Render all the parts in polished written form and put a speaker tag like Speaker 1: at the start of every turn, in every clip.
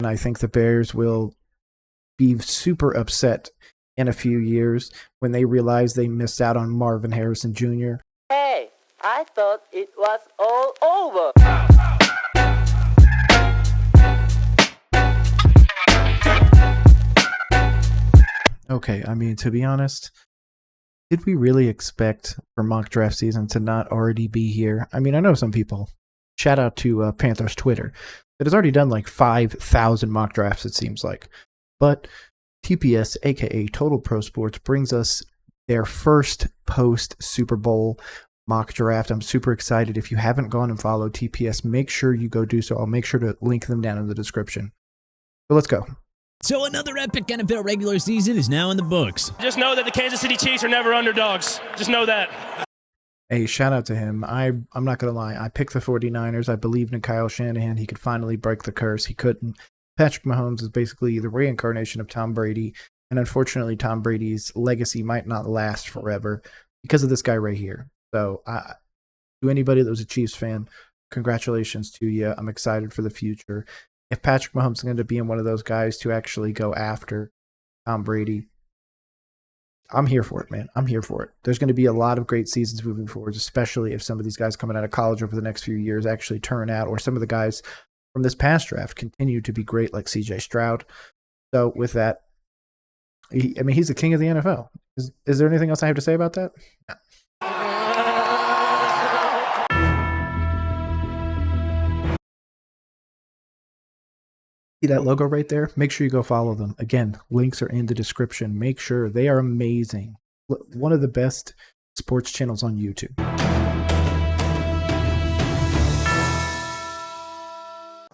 Speaker 1: And I think the Bears will be super upset in a few years when they realize they missed out on Marvin Harrison Jr.
Speaker 2: Hey, I thought it was all over.
Speaker 1: Okay, I mean, to be honest, did we really expect for mock draft season to not already be here? I mean, I know some people, shout out to Panthers Twitter, that has already done like 5,000 mock drafts, it seems like. But TPS, aka Total Pro Sports, brings us their first post-Super Bowl mock draft. I'm super excited. If you haven't gone and followed TPS, make sure you go do so. I'll make sure to link them down in the description. So let's go.
Speaker 3: So another epic NFL regular season is now in the books.
Speaker 4: Just know that the Kansas City Chiefs are never underdogs. Just know that.
Speaker 1: Hey, shout out to him. I'm not going to lie. I picked the 49ers. I believed in Kyle Shanahan. He could finally break the curse. He couldn't. Patrick Mahomes is basically the reincarnation of Tom Brady. And unfortunately, Tom Brady's legacy might not last forever because of this guy right here. So to anybody that was a Chiefs fan, congratulations to you. I'm excited for the future. If Patrick Mahomes is going to be in one of those guys to actually go after Tom Brady, I'm here for it, man. I'm here for it. There's going to be a lot of great seasons moving forward, especially if some of these guys coming out of college over the next few years actually turn out, or some of the guys from this past draft continue to be great, like CJ Stroud. So with that, he's the king of the NFL. Is there anything else I have to say about that? No. See that logo right there? Make sure you go follow them. Again, links are in the description. Make sure. They are amazing. One of the best sports channels on YouTube.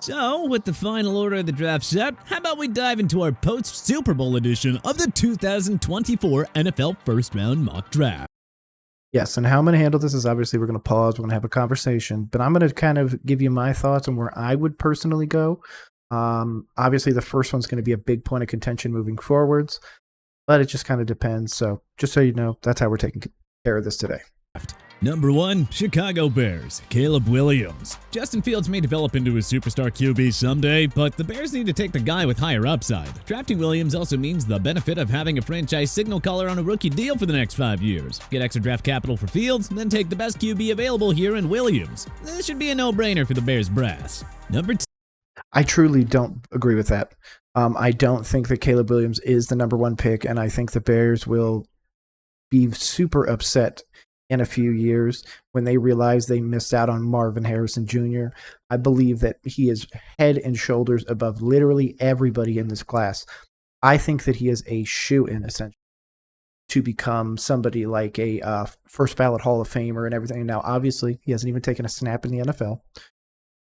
Speaker 3: So, with the final order of the draft set, how about we dive into our post-Super Bowl edition of the 2024 NFL First Round Mock Draft.
Speaker 1: Yes, and how I'm going to handle this is obviously we're going to pause, we're going to have a conversation, but I'm going to kind of give you my thoughts on where I would personally go. Obviously, the first one's going to be a big point of contention moving forwards, but it just kind of depends. So just so you know, that's how we're taking care of this today.
Speaker 3: Number 1, Chicago Bears, Caleb Williams. Justin Fields may develop into a superstar QB someday, but the Bears need to take the guy with higher upside. Drafting Williams also means the benefit of having a franchise signal caller on a rookie deal for the next 5 years. Get extra draft capital for Fields, then take the best QB available here in Williams. This should be a no-brainer for the Bears brass. Number 2.
Speaker 1: I truly don't agree with that. I don't think that Caleb Williams is the number 1 pick, and I think the Bears will be super upset in a few years when they realize they missed out on Marvin Harrison Jr. I believe that he is head and shoulders above literally everybody in this class. I think that he is a shoo-in, essentially, to become somebody like a first ballot Hall of Famer and everything. Now, obviously, he hasn't even taken a snap in the NFL.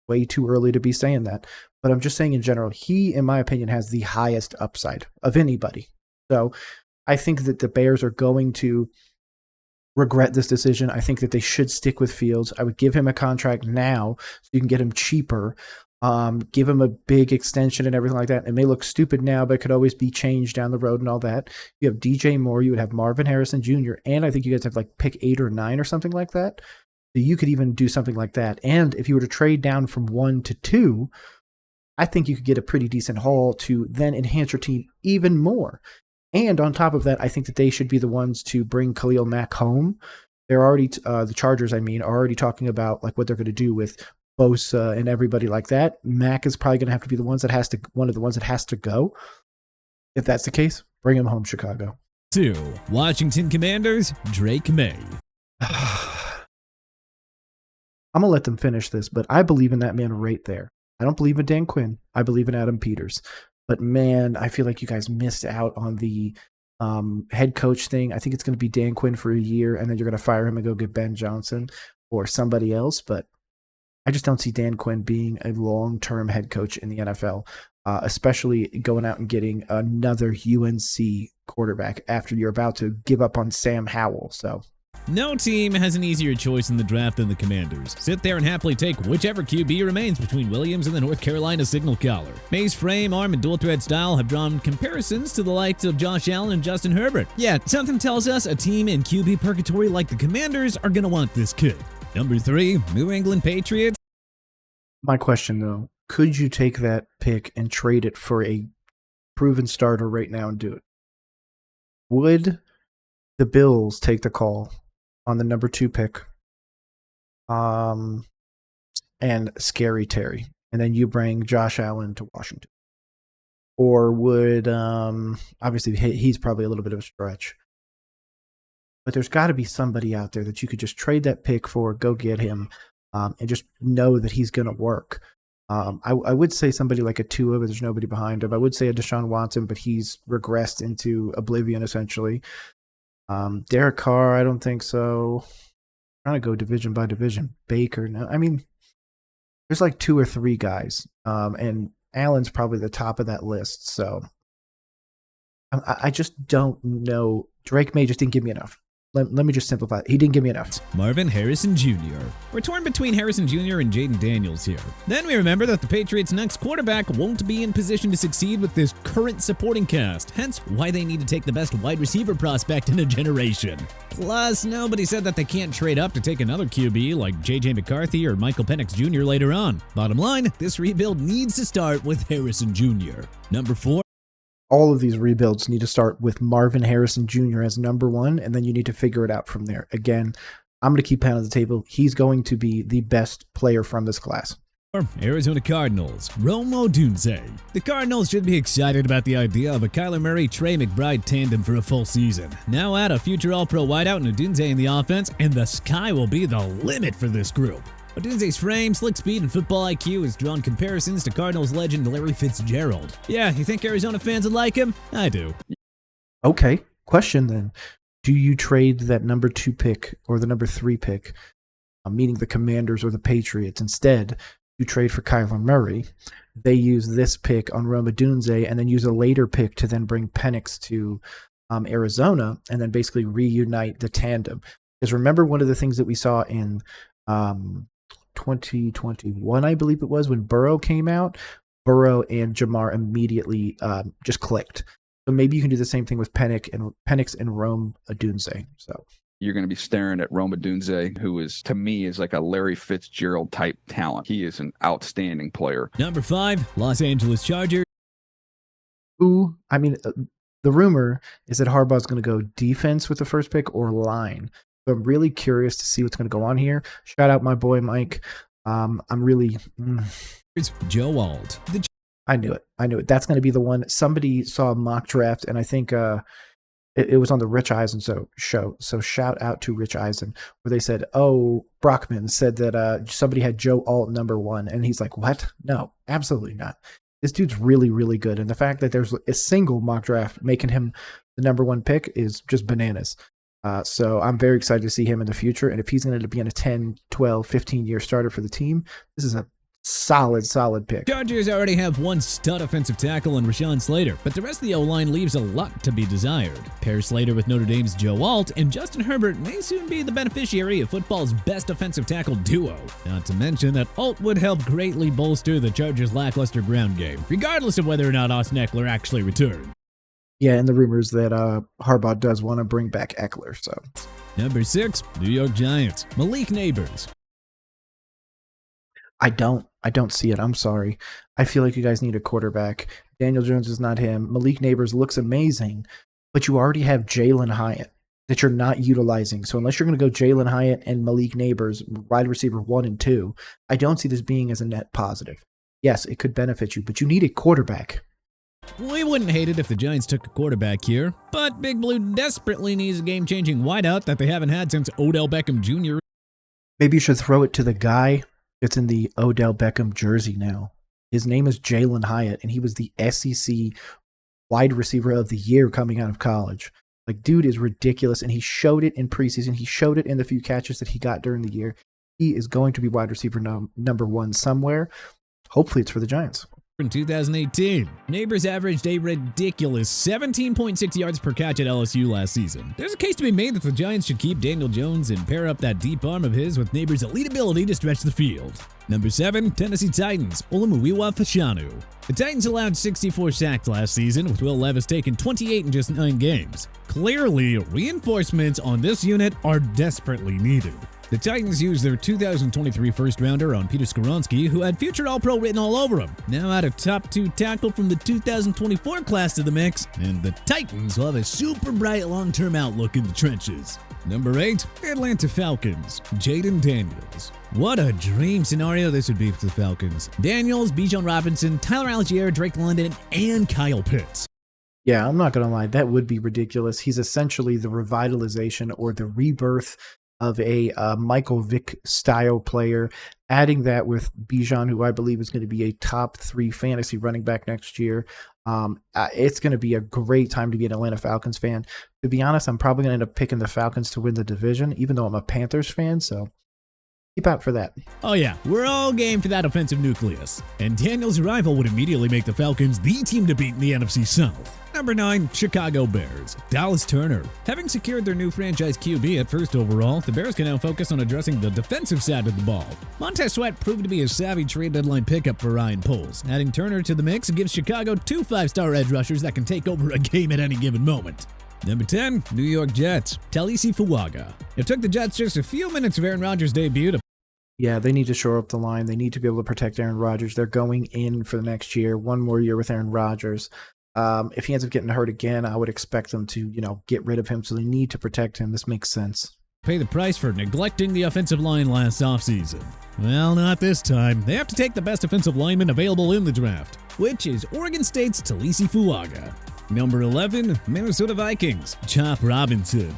Speaker 1: Way too early to be saying that. But I'm just saying in general, he, in my opinion, has the highest upside of anybody. So I think that the Bears are going to regret this decision. I think that they should stick with Fields. I would give him a contract now so you can get him cheaper. Give him a big extension and everything like that. It may look stupid now, but it could always be changed down the road and all that. You have DJ Moore. You would have Marvin Harrison Jr. And I think you guys have like pick 8 or 9 or something like that. So you could even do something like that. And if you were to trade down from 1 to 2, I think you could get a pretty decent haul to then enhance your team even more. And on top of that, I think that they should be the ones to bring Khalil Mack home. They're already, the Chargers, are already talking about like what they're going to do with Bosa and everybody like that. Mack is probably going to have to be one of the ones that has to go. If that's the case, bring him home, Chicago.
Speaker 3: 2, Washington Commanders, Drake May.
Speaker 1: I'm going to let them finish this, but I believe in that man right there. I don't believe in Dan Quinn. I believe in Adam Peters. But man, I feel like you guys missed out on the head coach thing. I think it's going to be Dan Quinn for a year, and then you're going to fire him and go get Ben Johnson or somebody else. But I just don't see Dan Quinn being a long-term head coach in the NFL, especially going out and getting another UNC quarterback after you're about to give up on Sam Howell. So
Speaker 3: no team has an easier choice in the draft than the Commanders. Sit there and happily take whichever QB remains between Williams and the North Carolina signal caller. May's frame, arm, and dual-threat style have drawn comparisons to the likes of Josh Allen and Justin Herbert. Yeah, something tells us a team in QB purgatory like the Commanders are going to want this kid. Number 3, New England Patriots.
Speaker 1: My question, though, could you take that pick and trade it for a proven starter right now and do it? Would the Bills take the call on the number 2 pick and Scary Terry, and then you bring Josh Allen to Washington? Or would, obviously he's probably a little bit of a stretch, but there's got to be somebody out there that you could just trade that pick for, go get him, and just know that he's going to work. I would say somebody like a Tua, but there's nobody behind him. I would say a Deshaun Watson, but he's regressed into oblivion essentially. Derek Carr, I don't think so. I'm trying to go division by division. Baker, no. I mean, there's like 2 or 3 guys, and Allen's probably the top of that list. So I just don't know. Drake May just didn't give me enough. Let me just simplify it. He didn't give me enough.
Speaker 3: Marvin Harrison Jr. We're torn between Harrison Jr. and Jaden Daniels here. Then we remember that the Patriots' next quarterback won't be in position to succeed with this current supporting cast, hence why they need to take the best wide receiver prospect in a generation. Plus, nobody said that they can't trade up to take another QB like J.J. McCarthy or Michael Penix Jr. later on. Bottom line, this rebuild needs to start with Harrison Jr. Number 4.
Speaker 1: All of these rebuilds need to start with Marvin Harrison Jr. as number 1, and then you need to figure it out from there. Again, I'm going to keep pounding the table. He's going to be the best player from this class.
Speaker 3: Arizona Cardinals, Rome Odunze. The Cardinals should be excited about the idea of a Kyler Murray-Trey McBride tandem for a full season. Now add a future All-Pro wideout and Odunze in the offense, and the sky will be the limit for this group. Odunze's frame, slick speed, and football IQ has drawn comparisons to Cardinals legend Larry Fitzgerald. Yeah, you think Arizona fans would like him? I do.
Speaker 1: Okay, question then. Do you trade that number 2 pick or the number 3 pick, meaning the Commanders or the Patriots? Instead, you trade for Kyler Murray. They use this pick on Rome Odunze and then use a later pick to then bring Penix to Arizona and then basically reunite the tandem. Because remember, one of the things that we saw in 2021, I believe it was, when Burrow came out, Burrow and Jamar immediately just clicked. So maybe you can do the same thing with Penix and Rome Odunze. So
Speaker 5: you're going to be staring at Rome Odunze, who is, to me, is like a Larry Fitzgerald type talent. He is an outstanding player.
Speaker 3: Number 5, Los Angeles Chargers.
Speaker 1: Who, I mean, the rumor is that Harbaugh's going to go defense with the first pick or line. So I'm really curious to see what's going to go on here. Shout out my boy Mike. I'm really.
Speaker 3: Joe Alt.
Speaker 1: I knew it. That's going to be the one. Somebody saw a mock draft, and I think it was on the Rich Eisen show. So shout out to Rich Eisen, where they said, "Oh, Brockman said that somebody had Joe Alt number 1," and he's like, "What? No, absolutely not. This dude's really, really good." And the fact that there's a single mock draft making him the number 1 pick is just bananas. So I'm very excited to see him in the future. And if he's going to be in a 10, 12, 15-year starter for the team, this is a solid pick.
Speaker 3: Chargers already have one stud offensive tackle in Rashawn Slater, but the rest of the O-line leaves a lot to be desired. Pair Slater with Notre Dame's Joe Alt, and Justin Herbert may soon be the beneficiary of football's best offensive tackle duo. Not to mention that Alt would help greatly bolster the Chargers' lackluster ground game, regardless of whether or not Austin Eckler actually returned.
Speaker 1: Yeah, and the rumors that Harbaugh does want to bring back Eckler. So
Speaker 3: Number 6, New York Giants, Malik Neighbors.
Speaker 1: I don't see it. I'm sorry. I feel like you guys need a quarterback. Daniel Jones is not him. Malik Neighbors looks amazing, but you already have Jalen Hyatt that you're not utilizing. So unless you're going to go Jalen Hyatt and Malik Neighbors, wide receiver 1 and 2, I don't see this being as a net positive. Yes, it could benefit you, but you need a quarterback.
Speaker 3: We wouldn't hate it if the Giants took a quarterback here, but Big Blue desperately needs a game-changing wideout that they haven't had since Odell Beckham Jr.
Speaker 1: Maybe you should throw it to the guy that's in the Odell Beckham jersey now. His name is Jalen Hyatt, and he was the SEC wide receiver of the year coming out of college. Like, dude is ridiculous, and he showed it in preseason. He showed it in the few catches that he got during the year. He is going to be wide receiver number 1 somewhere. Hopefully it's for the Giants.
Speaker 3: In 2018, Neighbors averaged a ridiculous 17.6 yards per catch at LSU last season. There's a case to be made that the Giants should keep Daniel Jones and pair up that deep arm of his with Neighbors' elite ability to stretch the field. Number 7, Tennessee Titans, Olamuyiwa Fashanu. The Titans allowed 64 sacks last season, with Will Levis taking 28 in just 9 games. Clearly, reinforcements on this unit are desperately needed. The Titans used their 2023 first-rounder on Peter Skoronski, who had future All-Pro written all over him. Now add a top 2 tackle from the 2024 class to the mix, and the Titans will have a super bright long-term outlook in the trenches. Number 8, Atlanta Falcons, Jaden Daniels. What a dream scenario this would be for the Falcons. Daniels, Bijan Robinson, Tyler Algier, Drake London, and Kyle Pitts.
Speaker 1: Yeah, I'm not going to lie. That would be ridiculous. He's essentially the revitalization or the rebirth of a Michael Vick style player. Adding that with Bijan, who I believe is going to be a top 3 fantasy running back next year. It's going to be a great time to be an Atlanta Falcons fan. To be honest, I'm probably going to end up picking the Falcons to win the division, even though I'm a Panthers fan. So keep out for that.
Speaker 3: Oh yeah, we're all game for that offensive nucleus. And Daniels' arrival would immediately make the Falcons the team to beat in the NFC South. Number 9, Chicago Bears, Dallas Turner. Having secured their new franchise QB at first overall, the Bears can now focus on addressing the defensive side of the ball. Montez Sweat proved to be a savvy trade deadline pickup for Ryan Poles. Adding Turner to the mix gives Chicago 2 5-star edge rushers that can take over a game at any given moment. Number 10, New York Jets, Talisi Fuaga. It took the Jets just a few minutes of Aaron Rodgers' debut to
Speaker 1: Yeah, they need to shore up the line. They need to be able to protect Aaron Rodgers. They're going in for the next year, one more year with Aaron Rodgers. If he ends up getting hurt again, I would expect them to, get rid of him. So they need to protect him. This makes sense.
Speaker 3: pay the price for neglecting the offensive line last offseason. Well, not this time. They have to take the best offensive lineman available in the draft, which is Oregon State's Talisi Fuaga. Number 11, Minnesota Vikings, Chop Robinson.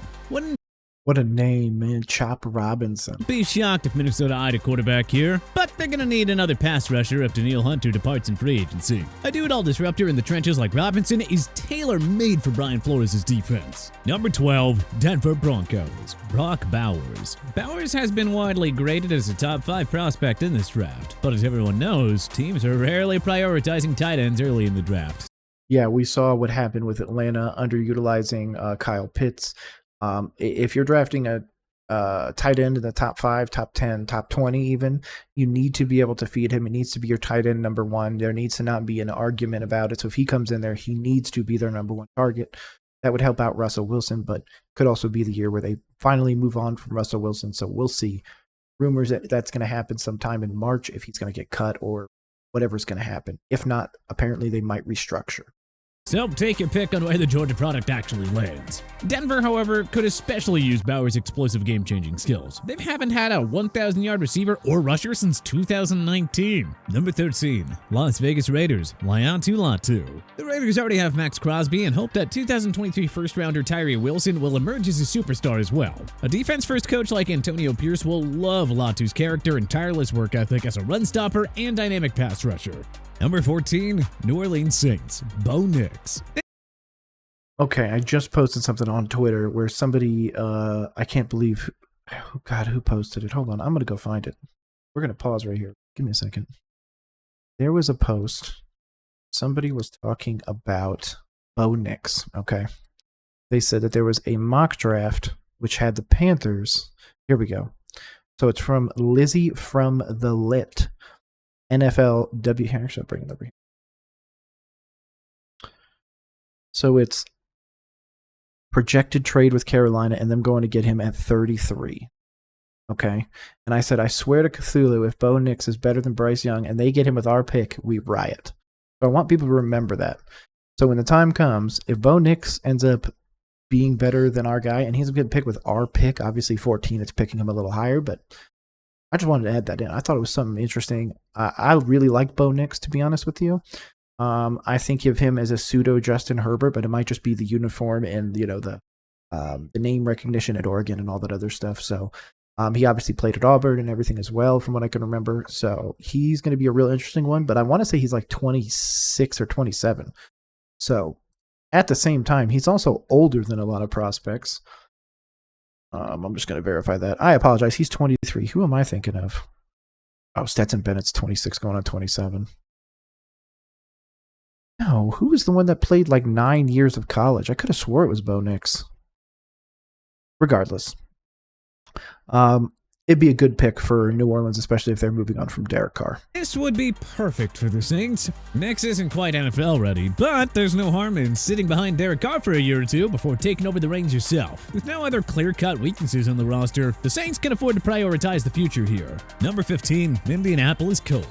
Speaker 1: What a name, man. Chop Robinson.
Speaker 3: Be shocked if Minnesota eyed a quarterback here, but they're gonna need another pass rusher if Daniil Hunter departs in free agency. A do-it-all disruptor in the trenches like Robinson is tailor-made for Brian Flores' defense. Number 12, Denver Broncos, Brock Bowers. Bowers has been widely graded as a top 5 prospect in this draft, but as everyone knows, teams are rarely prioritizing tight ends early in the draft.
Speaker 1: Yeah, we saw what happened with Atlanta underutilizing Kyle Pitts. If you're drafting a tight end in the top 5, top 10, top 20 even, you need to be able to feed him. It needs to be your tight end number 1. There needs to not be an argument about it. So if he comes in there, he needs to be their number 1 target. That would help out Russell Wilson, but could also be the year where they finally move on from Russell Wilson. So we'll see. Rumors that that's going to happen sometime in March if he's going to get cut or whatever's going to happen. If not, apparently they might restructure.
Speaker 3: So take your pick on where the Georgia product actually lands. Denver, however, could especially use Bowers' explosive game-changing skills. They haven't had a 1,000-yard receiver or rusher since 2019. Number 13, Las Vegas Raiders, Laiatu Latu. The Raiders already have Max Crosby and hope that 2023 first-rounder Tyree Wilson will emerge as a superstar as well. A defense-first coach like Antonio Pierce will love Latu's character and tireless work ethic as a run stopper and dynamic pass rusher. Number 14, New Orleans Saints, Bo Nix.
Speaker 1: Okay, I just posted something on Twitter where somebody, I can't believe, oh God, who posted it? Hold on, I'm going to go find it. We're going to pause right here. Give me a second. There was a post. Somebody was talking about Bo Nix, okay? They said that there was a mock draft which had the Panthers. Here we go. So it's from Lizzie from the Lit. NFLW. Actually, I'll bring it over here. So it's projected trade with Carolina and them going to get him at 33. Okay. And I said, I swear to Cthulhu, if Bo Nix is better than Bryce Young and they get him with our pick, we riot. So I want people to remember that. So when the time comes, if Bo Nix ends up being better than our guy and he's getting picked with our pick, obviously 14, it's picking him a little higher, but I just wanted to add that in. I thought it was something interesting. I really like Bo Nix, to be honest with you. I think of him as a pseudo Justin Herbert, but it might just be the uniform and the name recognition at Oregon and all that other stuff. So he obviously played at Auburn and everything as well, from what I can remember. So he's going to be a real interesting one. But I want to say he's like 26 or 27. So at the same time, he's also older than a lot of prospects. I'm just going to verify that. I apologize. He's 23. Who am I thinking of? Oh, Stetson Bennett's 26 going on 27. No, who was the one that played like 9 years of college? I could have swore it was Bo Nix. Regardless. it'd be a good pick for New Orleans, especially if they're moving on from Derek Carr.
Speaker 3: This would be perfect for the Saints. Mix isn't quite NFL ready, but there's no harm in sitting behind Derek Carr for a year or two before taking over the reins yourself. With no other clear-cut weaknesses on the roster, the Saints can afford to prioritize the future here. Number 15, Indianapolis Colts.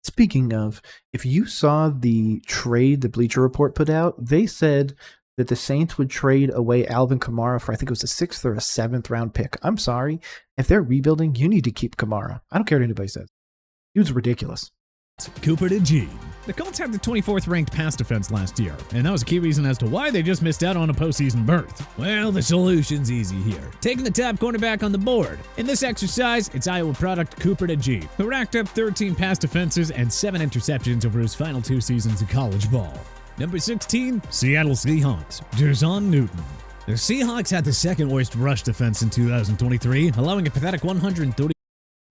Speaker 1: Speaking of, if you saw the trade the Bleacher Report put out, they said that the Saints would trade away Alvin Kamara for, I think it was a 6th or a 7th round pick. I'm sorry. If they're rebuilding, you need to keep Kamara. I don't care what anybody says. He was ridiculous.
Speaker 3: Cooper DeJean. The Colts had the 24th ranked pass defense last year, and that was a key reason as to why they just missed out on a postseason berth. Well, the solution's easy here. Taking the top cornerback on the board. In this exercise, it's Iowa product Cooper DeJean, who racked up 13 pass defenses and 7 interceptions over his final 2 seasons of college ball. Number 16, Seattle Seahawks, Jason Newton. The Seahawks had the second worst rush defense in 2023, allowing a pathetic 130.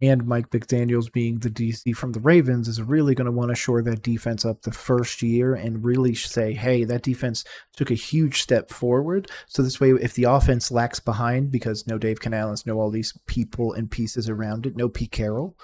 Speaker 1: And Mike McDaniels, being the DC from the Ravens, is really going to want to shore that defense up the first year and really say, hey, that defense took a huge step forward. So this way, if the offense lacks behind, because no Dave Canales, no all these people and pieces around it, no Pete Carroll,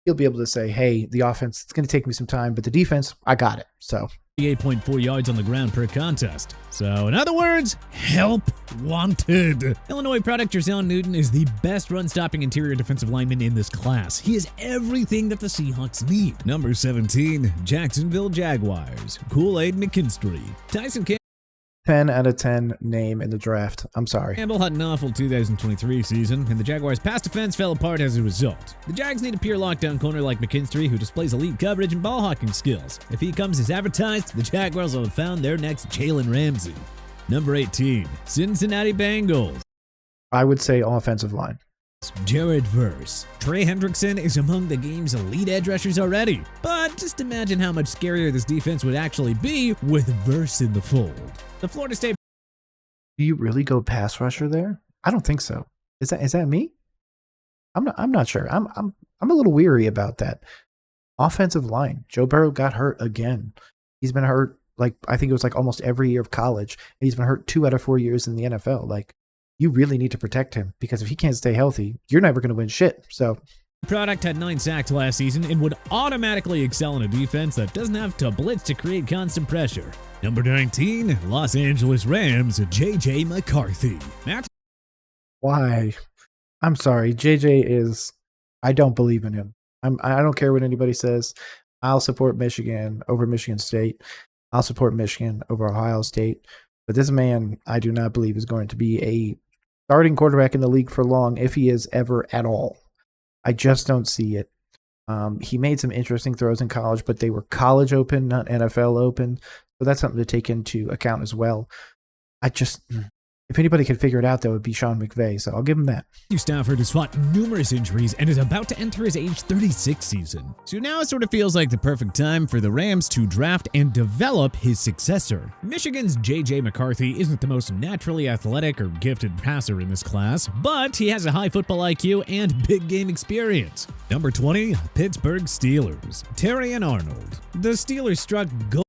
Speaker 1: he'll be able to say, hey, the offense, it's going to take me some time, but the defense, I got it. So
Speaker 3: 8.4 yards on the ground per contest. So, in other words, help wanted. Illinois product Jason Newton is the best run-stopping interior defensive lineman in this class. He is everything that the Seahawks need. Number 17, Jacksonville Jaguars, Kool-Aid McKinstry. Tyson
Speaker 1: 10 out of 10 name in the draft. I'm sorry.
Speaker 3: Campbell had an awful 2023 season, and the Jaguars' pass defense fell apart as a result. The Jags need a pure lockdown corner like McKinstry, who displays elite coverage and ball hawking skills. If he comes as advertised, the Jaguars will have found their next Jalen Ramsey. Number 18, Cincinnati Bengals.
Speaker 1: I would say offensive line.
Speaker 3: Jared Verse. Trey Hendrickson is among the game's elite edge rushers already, but just imagine how much scarier this defense would actually be with Verse in the fold. The Florida State.
Speaker 1: Do you really go pass rusher there? I don't think so. Is that me? I'm not sure. I'm a little weary about that. Offensive line. Joe Burrow got hurt again. He's been hurt I think it was almost every year of college. And he's been hurt 2 out of 4 years in the NFL. You really need to protect him, because if he can't stay healthy, you're never going to win shit. So
Speaker 3: Product had 9 sacks last season and would automatically excel in a defense that doesn't have to blitz to create constant pressure. Number 19, Los Angeles Rams, J.J. McCarthy.
Speaker 1: why? I'm sorry. JJ is. I don't believe in him. I don't care what anybody says. I'll support Michigan over Michigan State. I'll support Michigan over Ohio State. But this man, I do not believe is going to be a starting quarterback in the league for long, if he is ever at all. I just don't see it. He made some interesting throws in college, but they were college open, not NFL open. So that's something to take into account as well. If anybody could figure it out, that would be Sean McVay. So I'll give him that.
Speaker 3: Stafford has fought numerous injuries and is about to enter his age 36 season. So now it sort of feels like the perfect time for the Rams to draft and develop his successor. Michigan's J.J. McCarthy isn't the most naturally athletic or gifted passer in this class, but he has a high football IQ and big game experience. Number 20, Pittsburgh Steelers, Terrion Arnold. The Steelers struck gold.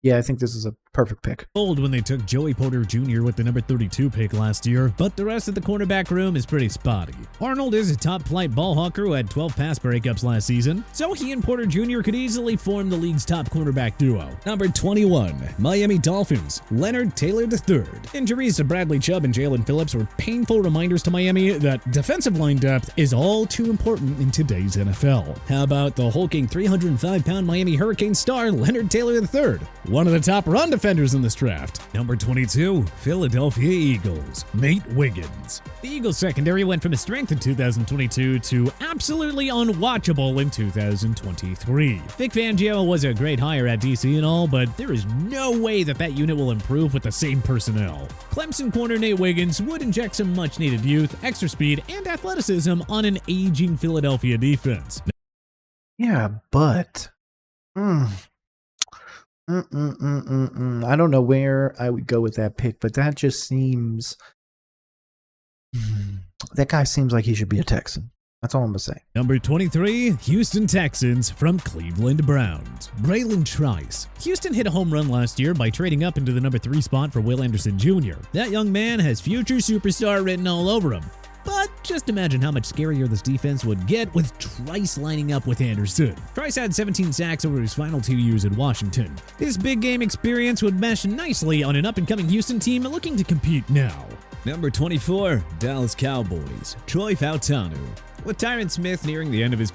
Speaker 1: Yeah, I think this is a perfect pick.
Speaker 3: When they took Joey Porter Jr. with the number 32 pick last year, but the rest of the cornerback room is pretty spotty. Arnold is a top-flight ball hawker who had 12 pass breakups last season, so he and Porter Jr. could easily form the league's top cornerback duo. Number 21, Miami Dolphins, Leonard Taylor III. Injuries to Bradley Chubb and Jalen Phillips were painful reminders to Miami that defensive line depth is all too important in today's NFL. How about the hulking 305-pound Miami Hurricane star Leonard Taylor III, one of the top run defenders in this draft. Number 22, Philadelphia Eagles, Nate Wiggins. The Eagles secondary went from a strength in 2022 to absolutely unwatchable in 2023. Vic Fangio was a great hire at DC and all, but there is no way that unit will improve with the same personnel. Clemson corner Nate Wiggins would inject some much-needed youth, extra speed, and athleticism on an aging Philadelphia defense.
Speaker 1: Yeah, but I don't know where I would go with that pick, but that just seems that guy seems like he should be a Texan. That's all I'm going to say.
Speaker 3: Number 23, Houston Texans from Cleveland Browns. Braylon Trice. Houston hit a home run last year by trading up into the number 3 spot for Will Anderson Jr. That young man has future superstar written all over him. But just imagine how much scarier this defense would get with Trice lining up with Anderson. Trice had 17 sacks over his final 2 years in Washington. This big game experience would mesh nicely on an up-and-coming Houston team looking to compete now. Number 24, Dallas Cowboys. Troy Fautanu. With Tyron Smith nearing the end of his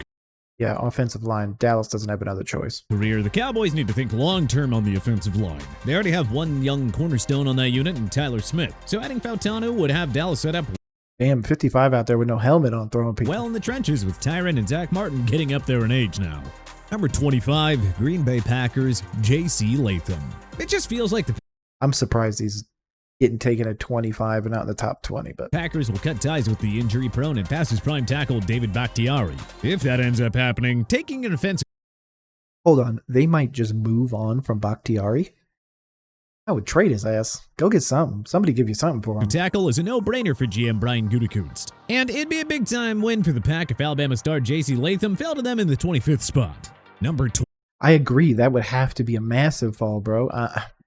Speaker 1: Yeah, offensive line. Dallas doesn't have another choice.
Speaker 3: career, the Cowboys need to think long-term on the offensive line. They already have one young cornerstone on that unit in Tyler Smith, so adding Fautanu would have Dallas set up
Speaker 1: Damn, 55 out there with no helmet on throwing people.
Speaker 3: well in the trenches with Tyron and Zach Martin getting up there in age now. Number 25, Green Bay Packers, J.C. Latham. It just feels like the
Speaker 1: I'm surprised he's getting taken at 25 and not in the top 20, but
Speaker 3: Packers will cut ties with the injury-prone and past his prime tackle David Bakhtiari. If that ends up happening, taking an offensive
Speaker 1: hold on. They might just move on from Bakhtiari. I would trade his ass. Go get something. Somebody give you something for him.
Speaker 3: tackle is a no-brainer for GM Brian Gutekunst. And it'd be a big-time win for the Pack if Alabama star J.C. Latham fell to them in the 25th spot. Number 20.
Speaker 1: I agree. That would have to be a massive fall, bro.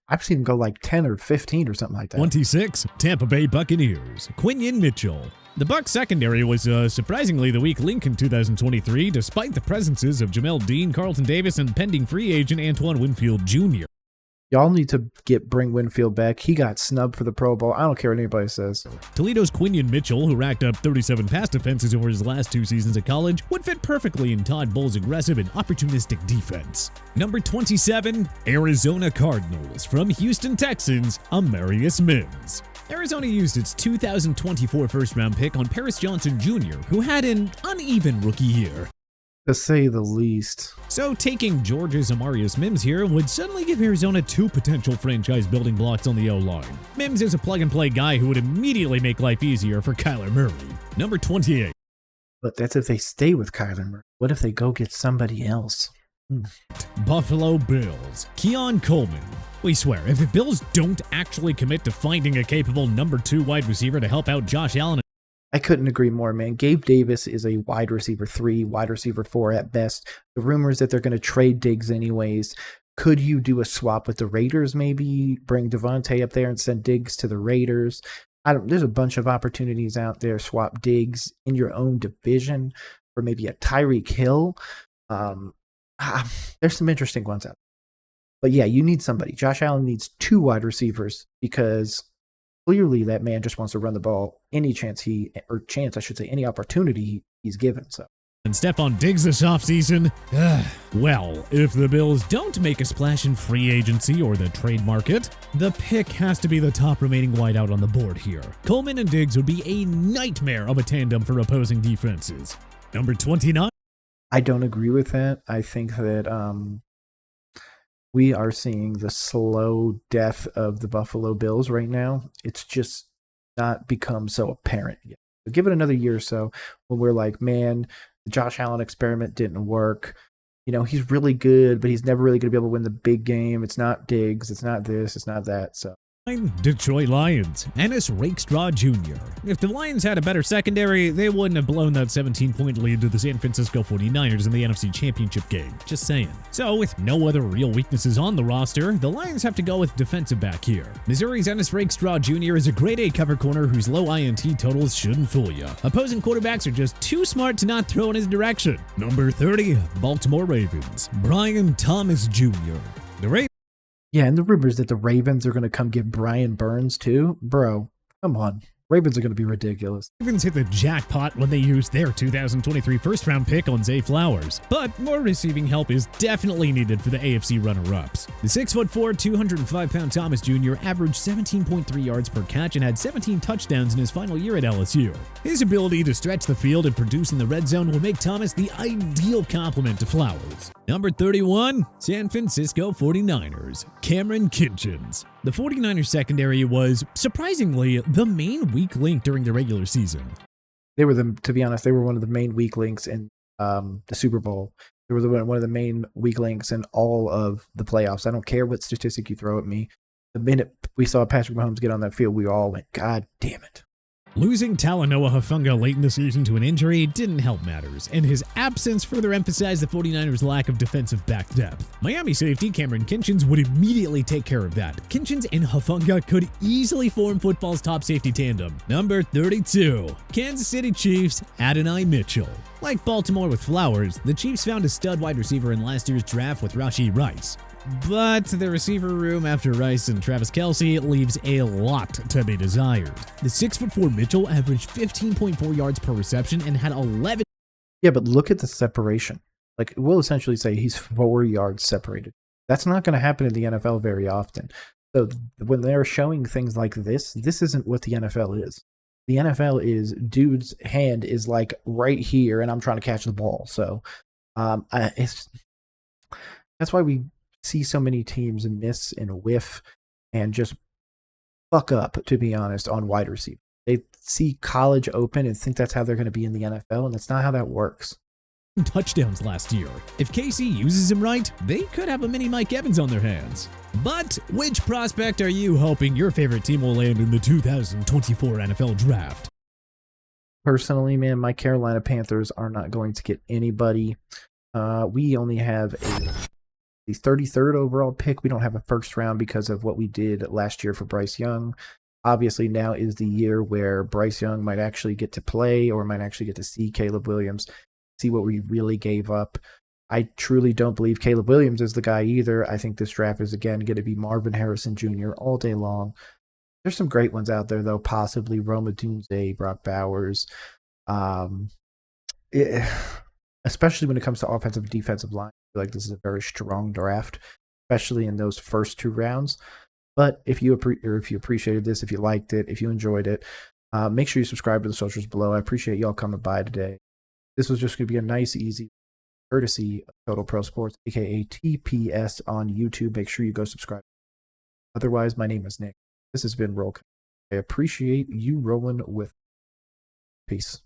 Speaker 1: I've seen him go like 10 or 15 or something like that.
Speaker 3: 26, Tampa Bay Buccaneers, Quinion Mitchell. The Bucs secondary was surprisingly the weak link in 2023, despite the presences of Jamel Dean, Carlton Davis, and pending free agent Antoine Winfield Jr.
Speaker 1: Y'all need to bring Winfield back. He got snubbed for the Pro Bowl. I don't care what anybody says.
Speaker 3: Toledo's Quinion Mitchell, who racked up 37 pass defenses over his last 2 seasons at college, would fit perfectly in Todd Bowles' aggressive and opportunistic defense. Number 27, Arizona Cardinals from Houston Texans, Amarius Mims. Arizona used its 2024 first-round pick on Paris Johnson Jr., who had an uneven rookie year.
Speaker 1: To say the least.
Speaker 3: So taking Georgia's Amarius Mims here would suddenly give Arizona 2 potential franchise building blocks on the O-line. Mims is a plug-and-play guy who would immediately make life easier for Kyler Murray. Number 28.
Speaker 1: But that's if they stay with Kyler Murray. What if they go get somebody else?
Speaker 3: Buffalo Bills, Keon Coleman. We swear, if the Bills don't actually commit to finding a capable number 2 wide receiver to help out Josh Allen,
Speaker 1: I couldn't agree more, man. Gabe Davis is a wide receiver 3, wide receiver 4 at best. The rumors that they're going to trade Diggs anyways. Could you do a swap with the Raiders maybe? Bring Devontae up there and send Diggs to the Raiders? There's a bunch of opportunities out there. Swap Diggs in your own division for maybe a Tyreek Hill. There's some interesting ones out there. But yeah, you need somebody. Josh Allen needs 2 wide receivers because clearly that man just wants to run the ball any any opportunity he's given. So.
Speaker 3: and Stephon Diggs this offseason. Well, if the Bills don't make a splash in free agency or the trade market, the pick has to be the top remaining wideout on the board here. Coleman and Diggs would be a nightmare of a tandem for opposing defenses. Number 29.
Speaker 1: I don't agree with that. I think that we are seeing the slow death of the Buffalo Bills right now. It's just not become so apparent yet. But give it another year or so when we're like, man, the Josh Allen experiment didn't work. You know, he's really good, but he's never really going to be able to win the big game. It's not Diggs. It's not this. It's not that. So.
Speaker 3: Detroit Lions, Ennis Rakestraw Jr. If the Lions had a better secondary, they wouldn't have blown that 17-point lead to the San Francisco 49ers in the NFC Championship game. Just saying. So, with no other real weaknesses on the roster, the Lions have to go with defensive back here. Missouri's Ennis Rakestraw Jr. is a grade A cover corner whose low INT totals shouldn't fool you. Opposing quarterbacks are just too smart to not throw in his direction. Number 30, Baltimore Ravens, Brian Thomas Jr. The Ravens.
Speaker 1: Yeah, and the rumors that the Ravens are going to come get Brian Burns too. Bro, come on. Ravens are going to be ridiculous.
Speaker 3: Ravens hit the jackpot when they used their 2023 first-round pick on Zay Flowers, but more receiving help is definitely needed for the AFC runner-ups. The 6'4", 205-pound Thomas Jr. averaged 17.3 yards per catch and had 17 touchdowns in his final year at LSU. His ability to stretch the field and produce in the red zone will make Thomas the ideal complement to Flowers. Number 31, San Francisco 49ers, Cameron Kitchens. The 49ers secondary was, surprisingly, the main weak link during the regular season.
Speaker 1: To be honest, they were one of the main weak links in the Super Bowl. They were one of the main weak links in all of the playoffs. I don't care what statistic you throw at me. The minute we saw Patrick Mahomes get on that field, we all went, God damn it.
Speaker 3: Losing Talanoa Hufanga late in the season to an injury didn't help matters, and his absence further emphasized the 49ers' lack of defensive back depth. Miami safety Cameron Kinchins would immediately take care of that. Kinchins and Hufanga could easily form football's top safety tandem. Number 32, Kansas City Chiefs Adonai Mitchell. Like Baltimore with Flowers, the Chiefs found a stud wide receiver in last year's draft with Rashee Rice. But the receiver room after Rice and Travis Kelce leaves a lot to be desired. The 6'4" Mitchell averaged 15.4 yards per reception and had 11.
Speaker 1: Yeah, but look at the separation. Like, we'll essentially say he's 4 yards separated. That's not going to happen in the NFL very often. So when they're showing things like this isn't what the NFL is. The NFL is dude's hand is like right here, and I'm trying to catch the ball. So that's why we see so many teams miss and whiff and just fuck up, to be honest, on wide receiver. They see college open and think that's how they're going to be in the NFL, and that's not how that works.
Speaker 3: Touchdowns last year. If KC uses him right, they could have a mini Mike Evans on their hands. But which prospect are you hoping your favorite team will land in the 2024 NFL Draft?
Speaker 1: Personally, man, my Carolina Panthers are not going to get anybody. We only have the 33rd overall pick. We don't have a first round because of what we did last year for Bryce Young. Obviously, now is the year where Bryce Young might actually get to play or might actually get to see Caleb Williams, see what we really gave up. I truly don't believe Caleb Williams is the guy either. I think this draft is, again, going to be Marvin Harrison Jr. all day long. There's some great ones out there, though, possibly Roma Dunze, Brock Bowers. Especially when it comes to offensive and defensive line. I feel like this is a very strong draft, especially in those first 2 rounds. But if you appreciated this, if you liked it, if you enjoyed it, make sure you subscribe to the socials below. I appreciate y'all coming by today. This was just going to be a nice, easy courtesy of Total Pro Sports, aka TPS on YouTube. Make sure you go subscribe. Otherwise, my name is Nick. This has been Roll. I appreciate you rolling with. Peace.